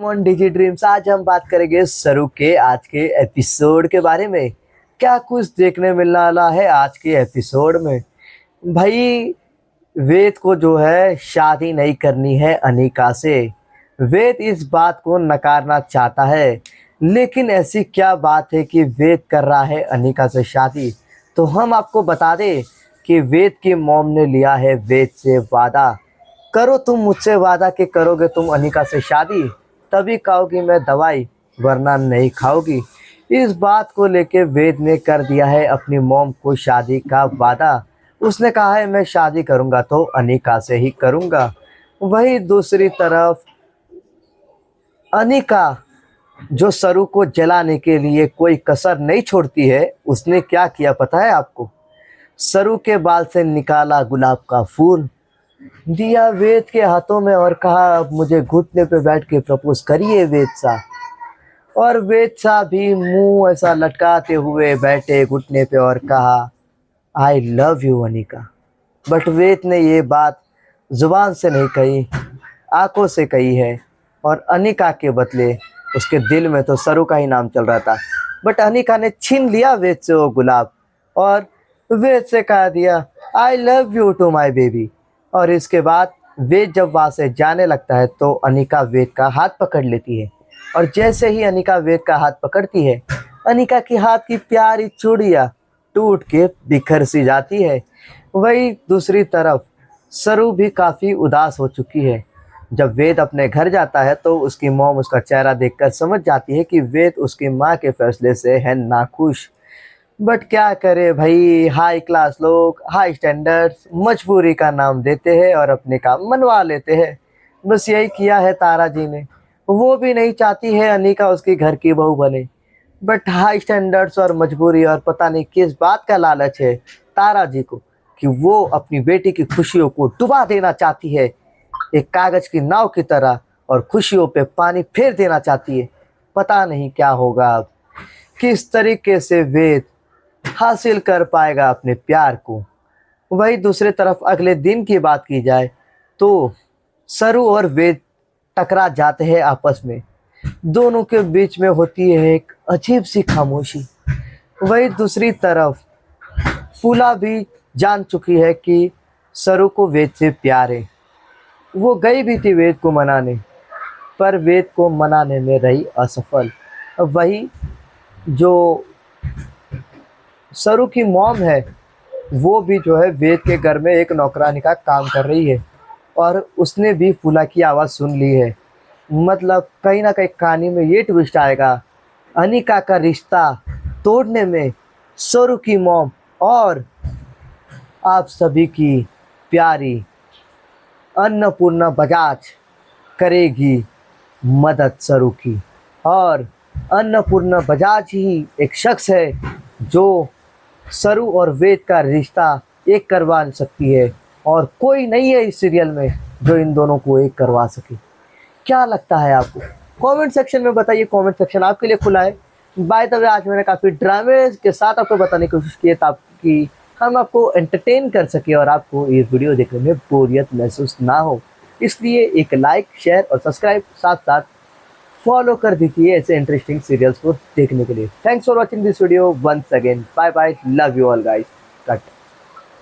On digi dreams. आज हम बात करेंगे सरू के आज के एपिसोड के बारे में। क्या कुछ देखने मिलने वाला है आज के एपिसोड में। भाई, वेद को जो है शादी नहीं करनी है अनिका से। वेद इस बात को नकारना चाहता है, लेकिन ऐसी क्या बात है कि वेद कर रहा है अनिका से शादी। तो हम आपको बता दें कि वेद की मॉम ने लिया है वेद से वादा। करो तुम मुझसे वादा कि करोगे तुम अनिका से शादी, तभी खाओगी मैं दवाई, वरना नहीं खाओगी। इस बात को लेके वेद ने कर दिया है अपनी मॉम को शादी का वादा। उसने कहा है मैं शादी करूंगा तो अनिका से ही करूंगा। वही दूसरी तरफ अनिका, जो सरू को जलाने के लिए कोई कसर नहीं छोड़ती है, उसने क्या किया पता है आपको। सरू के बाल से निकाला गुलाब का फूल, दिया वेद के हाथों में और कहा अब मुझे घुटने पे बैठ के प्रपोज करिए वेद साहब। और वेद साहब भी मुंह ऐसा लटकाते हुए बैठे घुटने पे और कहा I love you Anika. But Ved ने ये बात जुबान से नहीं कही, आंखों से कही है। और अनिका के बदले उसके दिल में तो सरू का ही नाम चल रहा था। बट अनिका ने छीन लिया वेद से वो गुलाब और वेद से कह दिया I love you to my baby. और इसके बाद वेद जब वहाँ से जाने लगता है तो अनिका वेद का हाथ पकड़ लेती है। और जैसे ही अनिका वेद का हाथ पकड़ती है, अनिका की हाथ की प्यारी चूड़ियाँ टूट के बिखर सी जाती है। वही दूसरी तरफ सरू भी काफ़ी उदास हो चुकी है। जब वेद अपने घर जाता है तो उसकी मॉम उसका चेहरा देखकर समझ जाती है कि वेद उसकी माँ के फैसले से है नाखुश। बट क्या करे भाई, हाई क्लास लोग हाई स्टैंडर्ड्स मजबूरी का नाम देते हैं और अपने काम मनवा लेते हैं। बस यही किया है तारा जी ने। वो भी नहीं चाहती है अनिका उसकी घर की बहू बने। बट हाई स्टैंडर्ड्स और मजबूरी और पता नहीं किस बात का लालच है तारा जी को कि वो अपनी बेटी की खुशियों को डुबा देना चाहती है एक कागज की नाव की तरह, और खुशियों पे पानी फेर देना चाहती है। पता नहीं क्या होगा अब, किस तरीके से वेद हासिल कर पाएगा अपने प्यार को। वही दूसरे तरफ अगले दिन की बात की जाए तो सरू और वेद टकरा जाते हैं आपस में। दोनों के बीच में होती है एक अजीब सी खामोशी। वही दूसरी तरफ फूला भी जान चुकी है कि सरू को वेद से प्यार है। वो गई भी थी वेद को मनाने, पर वेद को मनाने में रही असफल। वही जो सरू की मॉम है, वो भी जो है वेद के घर में एक नौकरानी का काम कर रही है और उसने भी फूला की आवाज़ सुन ली है। मतलब कहीं ना कहीं कहानी में ये ट्विस्ट आएगा, अनिका का रिश्ता तोड़ने में सरू की मॉम और आप सभी की प्यारी अन्नपूर्णा बजाज करेगी मदद सरू की। और अन्नपूर्णा बजाज ही एक शख्स है जो सरू और वेद का रिश्ता एक करवा सकती है, और कोई नहीं है इस सीरियल में जो इन दोनों को एक करवा सके। क्या लगता है आपको? कमेंट सेक्शन में बताइए। कमेंट सेक्शन आपके लिए खुला है। बाय द वे, आज मैंने काफ़ी ड्रामे के साथ आपको बताने की कोशिश की है ताकि हम आपको एंटरटेन कर सके और आपको ये वीडियो देखने में बोरियत महसूस ना हो। इसलिए एक लाइक, शेयर और सब्सक्राइब साथ साथ फॉलो कर दीजिए ऐसे इंटरेस्टिंग सीरियल्स को देखने के लिए। Thanks for watching this video once again. Bye bye, love you all guys. Cut.